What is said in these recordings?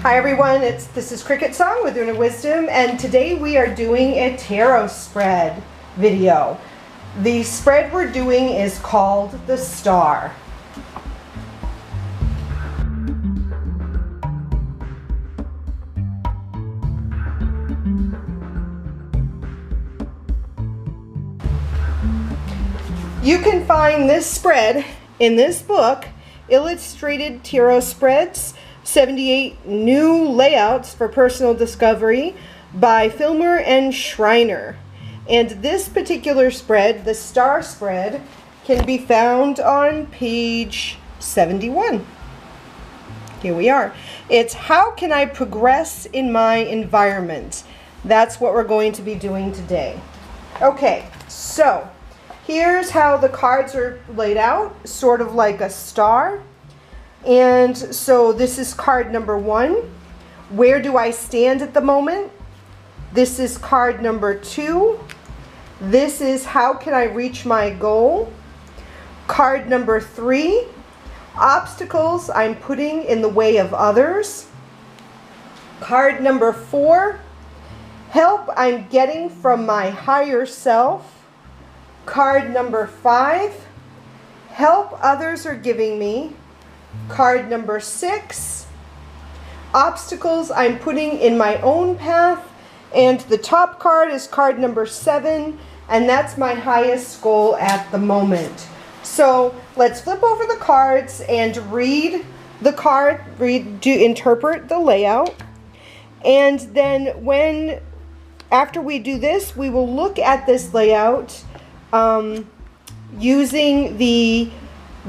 Hi everyone, this is CricketSong with Una Wisdom, and today we are doing a tarot spread video. The spread we're doing is called the Star. You can find this spread in this book, Illustrated Tarot Spreads, 78 New Layouts for Personal Discovery by Filmer and Schreiner. And this particular spread, the Star spread, can be found on page 71. Here we are. It's how can I progress in my environment? That's what we're going to be doing today. Okay, so here's how the cards are laid out, sort of like a star. And so this is card number 1. Where do I stand at the moment? This is card number 2. This is how can I reach my goal? Card number 3. Obstacles I'm putting in the way of others. Card number 4. Help I'm getting from my higher self. Card number 5. Help others are giving me. Card number 6, obstacles I'm putting in my own path, and the top card is card number 7, and that's my highest goal at the moment. So let's flip over the cards and read the card, interpret the layout, and then after we do this, we will look at this layout using the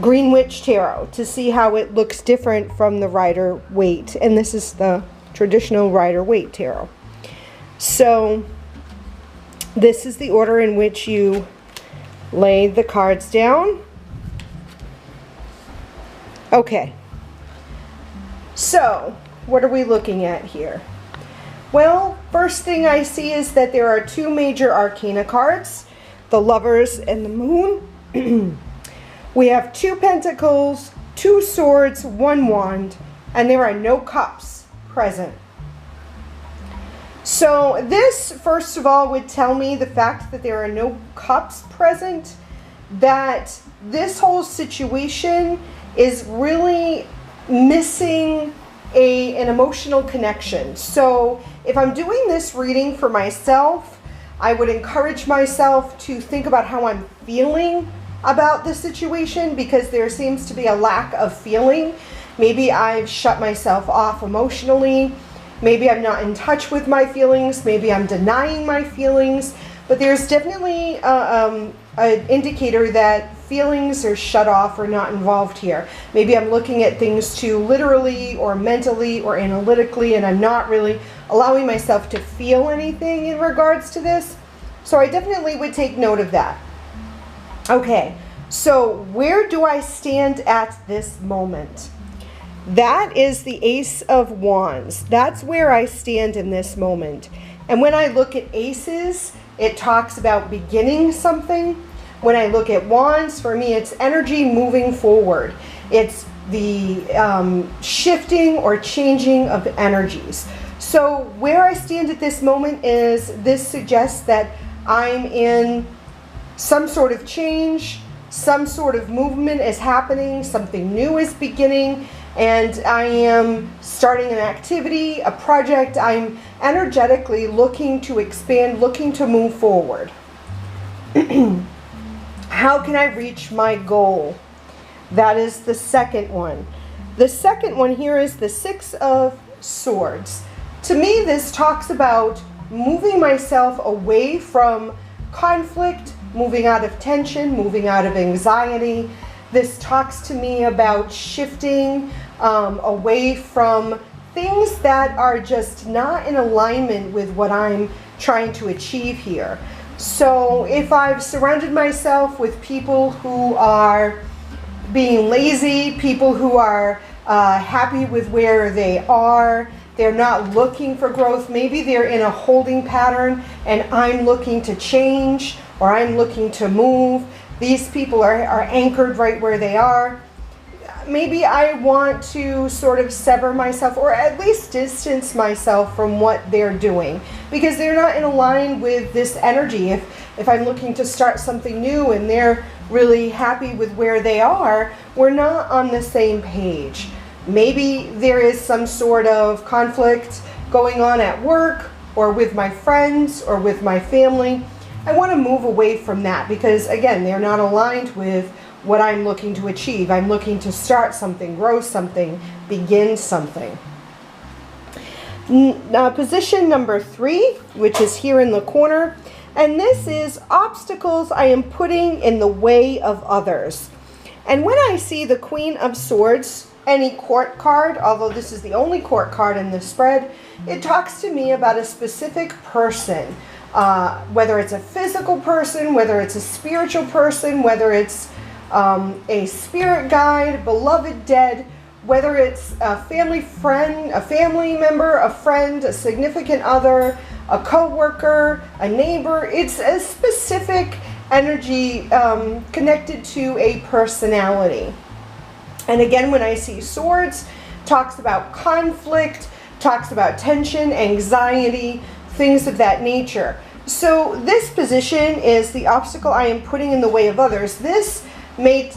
Greenwich Tarot to see how it looks different from the Rider-Waite, and this is the traditional Rider-Waite Tarot. So this is the order in which you lay the cards down. Okay, so what are we looking at here? Well, first thing I see is that there are 2 major arcana cards, the Lovers and the Moon. We have 2 pentacles, 2 swords, 1 wand, and there are no cups present. So this, first of all, would tell me the fact that there are no cups present, that this whole situation is really missing an emotional connection. So if I'm doing this reading for myself, I would encourage myself to think about how I'm feeling about the situation, because there seems to be a lack of feeling. Maybe I've shut myself off emotionally. Maybe I'm not in touch with my feelings. Maybe I'm denying my feelings. But there's definitely an indicator that feelings are shut off or not involved here. Maybe I'm looking at things too literally or mentally or analytically, and I'm not really allowing myself to feel anything in regards to this. So I definitely would take note of that. Okay, so where do I stand at this moment? That is the Ace of Wands. That's where I stand in this moment. And when I look at aces, it talks about beginning something. When I look at wands, for me, it's energy moving forward. It's the shifting or changing of energies. So where I stand at this moment is, this suggests that I'm in some sort of change, some sort of movement is happening, something new is beginning, and I am starting an activity, a project. I'm energetically looking to expand, looking to move forward. How can I reach my goal? That is the second one. The second one here is the 6 of Swords. To me, this talks about moving myself away from conflict, moving out of tension, moving out of anxiety. This talks to me about shifting away from things that are just not in alignment with what I'm trying to achieve here. So if I've surrounded myself with people who are being lazy, people who are happy with where they are, they're not looking for growth, maybe they're in a holding pattern and I'm looking to change, or I'm looking to move. These people are anchored right where they are. maybe I want to sort of sever myself or at least distance myself from what they're doing because they're not in line with this energy. If I'm looking to start something new and they're really happy with where they are, we're not on the same page. Maybe there is some sort of conflict going on at work or with my friends or with my family. I want to move away from that because, again, they're not aligned with what I'm looking to achieve. I'm looking to start something, grow something, begin something. Position number 3, which is here in the corner, and this is obstacles I am putting in the way of others. And when I see the Queen of Swords, any court card, although this is the only court card in the spread, it talks to me about a specific person, whether it's a physical person, whether it's a spiritual person, whether it's a spirit guide, beloved dead, whether it's a family friend, a family member, a friend, a significant other, a co-worker, a neighbor. It's a specific energy connected to a personality. And again, when I see swords, talks about conflict, talks about tension, anxiety, things of that nature. So this position is the obstacle I am putting in the way of others. This may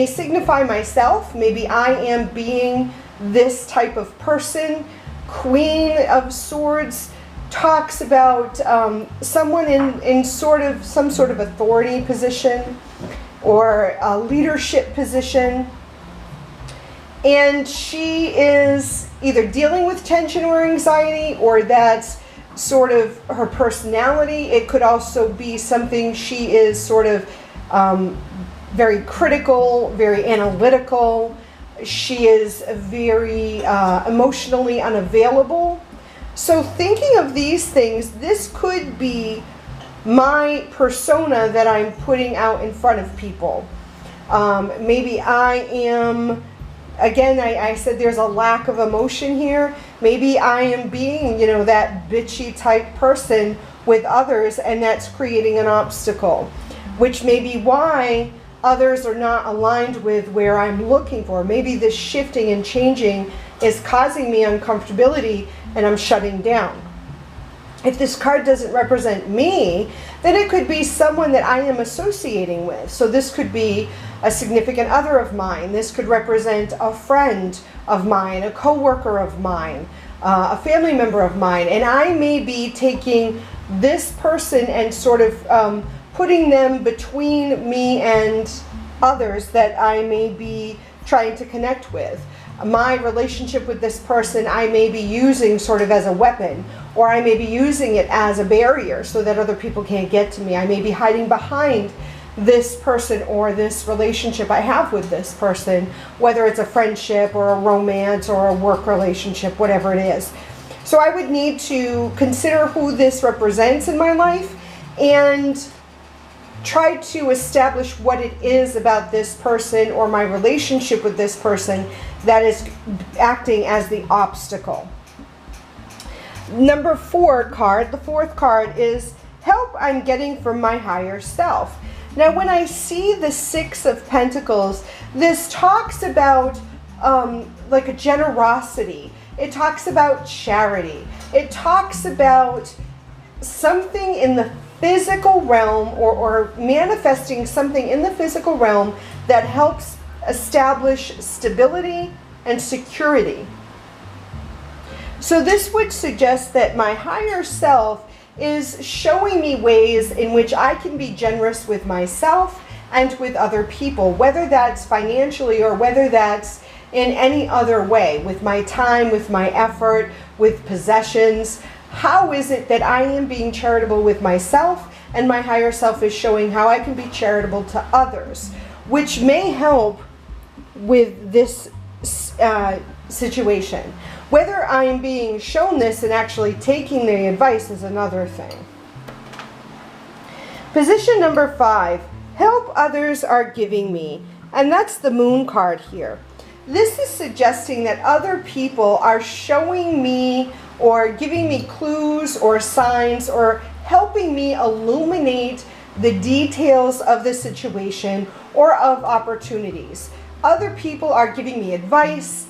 signify myself. Maybe I am being this type of person. Queen of Swords talks about someone in some sort of authority position or a leadership position. And she is either dealing with tension or anxiety, or that's sort of her personality. It could also be something she is sort of very critical, very analytical. She is very emotionally unavailable. So thinking of these things, this could be my persona that I'm putting out in front of people. Maybe I am, again, I said there's a lack of emotion here. Maybe I am being, that bitchy type person with others, and that's creating an obstacle, which may be why others are not aligned with where I'm looking for. Maybe this shifting and changing is causing me uncomfortability and I'm shutting down. If this card doesn't represent me, then it could be someone that I am associating with. So this could be a significant other of mine. This could represent a friend of mine, a co-worker of mine, a family member of mine. And I may be taking this person and sort of putting them between me and others that I may be trying to connect with. My relationship with this person I may be using sort of as a weapon, or I may be using it as a barrier so that other people can't get to me. I may be hiding behind this person or this relationship I have with this person, whether it's a friendship or a romance or a work relationship, whatever it is. So I would need to consider who this represents in my life and try to establish what it is about this person or my relationship with this person that is acting as the obstacle. Number 4 card, the 4th card, is help I'm getting from my higher self. Now when I see the 6 of Pentacles, this talks about like a generosity. It talks about charity. It talks about something in the physical realm or manifesting something in the physical realm that helps establish stability and security. So this would suggest that my higher self is showing me ways in which I can be generous with myself and with other people, whether that's financially or whether that's in any other way, with my time, with my effort, with possessions. How is it that I am being charitable with myself, and my higher self is showing how I can be charitable to others, which may help with this situation. Whether I am being shown this and actually taking the advice is another thing. Position number 5, help others are giving me. And that's the Moon card here. This is suggesting that other people are showing me or giving me clues or signs or helping me illuminate the details of the situation or of opportunities. other people are giving me advice.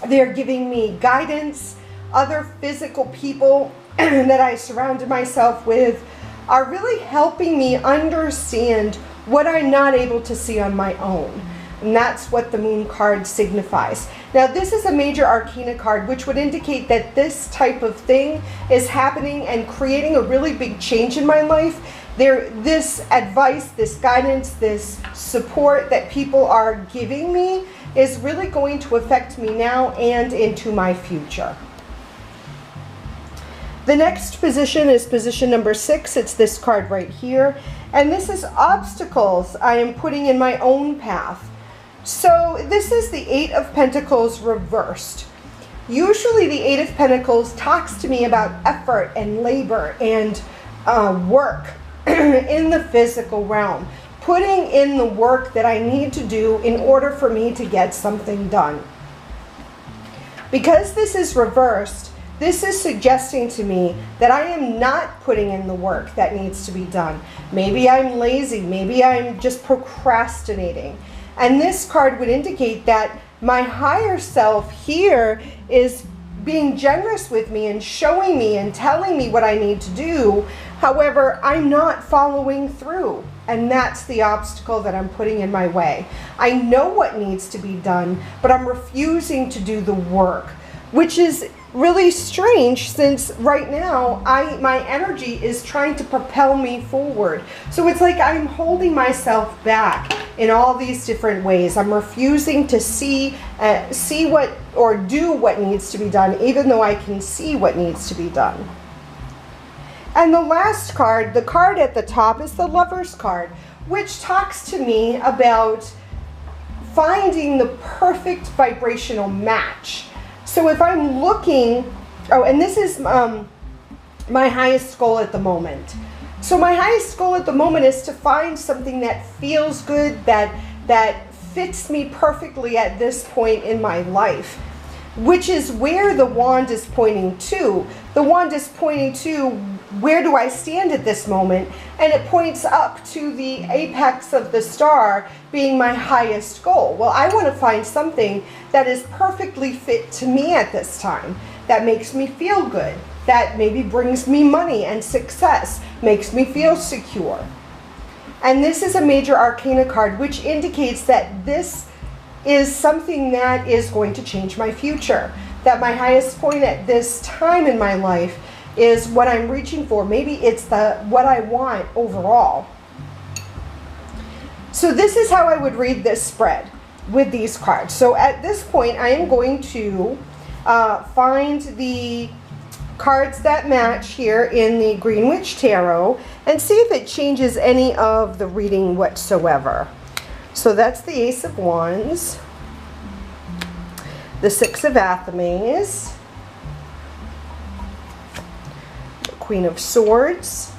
They're giving me guidance. Other physical people that I surrounded myself with are really helping me understand what I'm not able to see on my own. And that's what the moon card signifies. Now, this is a major arcana card, which would indicate that this type of thing is happening and creating a really big change in my life. This advice, this guidance, this support that people are giving me is really going to affect me now and into my future. The next position is position number 6. It's this card right here. And this is obstacles I am putting in my own path. So this is the 8 of Pentacles reversed. Usually the 8 of Pentacles talks to me about effort and labor and work in the physical realm. Putting in the work that I need to do in order for me to get something done. Because this is reversed, this is suggesting to me that I am not putting in the work that needs to be done. Maybe I'm lazy. Maybe I'm just procrastinating. And this card would indicate that my higher self here is being generous with me and showing me and telling me what I need to do. However, I'm not following through. And that's the obstacle that I'm putting in my way. I know what needs to be done, but I'm refusing to do the work, which is really strange since right now my energy is trying to propel me forward. So it's like I'm holding myself back in all these different ways. I'm refusing to see what or do what needs to be done, even though I can see what needs to be done. And the last card, the card at the top, is the Lover's card, which talks to me about finding the perfect vibrational match. So if I'm looking, and this is my highest goal at the moment. So my highest goal at the moment is to find something that feels good, that fits me perfectly at this point in my life, which is where the wand is pointing to. The wand is pointing to where do I stand at this moment, and it points up to the apex of the star being my highest goal. Well, I want to find something that is perfectly fit to me at this time, that makes me feel good, that maybe brings me money and success, makes me feel secure. And this is a major arcana card, which indicates that this is something that is going to change my future, that my highest point at this time in my life is what I'm reaching for. Maybe it's what I want overall. So this is how I would read this spread with these cards. So at this point, I am going to find the cards that match here in the Green Witch Tarot and see if it changes any of the reading whatsoever. So that's the Ace of Wands, the Six of Athames, the Queen of Swords,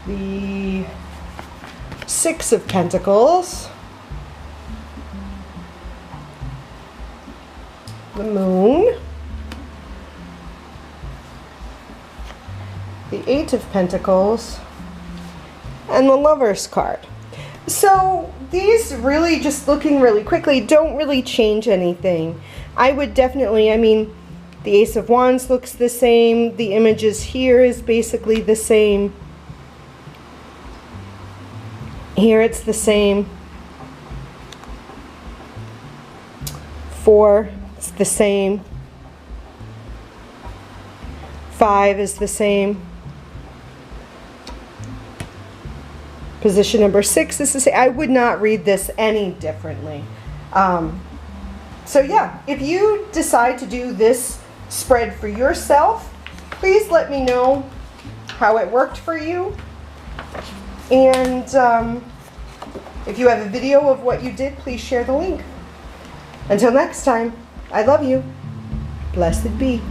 the Six of Pentacles, the Moon, the Eight of Pentacles, and the Lover's card. So these really, just looking really quickly, don't really change anything. I would definitely, I mean, the Ace of Wands looks the same. The images here is basically the same. Here it's the same. 4, it's the same. 5 is the same. Position number 6 is the same. I would not read this any differently. So yeah, if you decide to do this spread for yourself, please let me know how it worked for you. And if you have a video of what you did, please share the link. Until next time, I love you. Blessed be.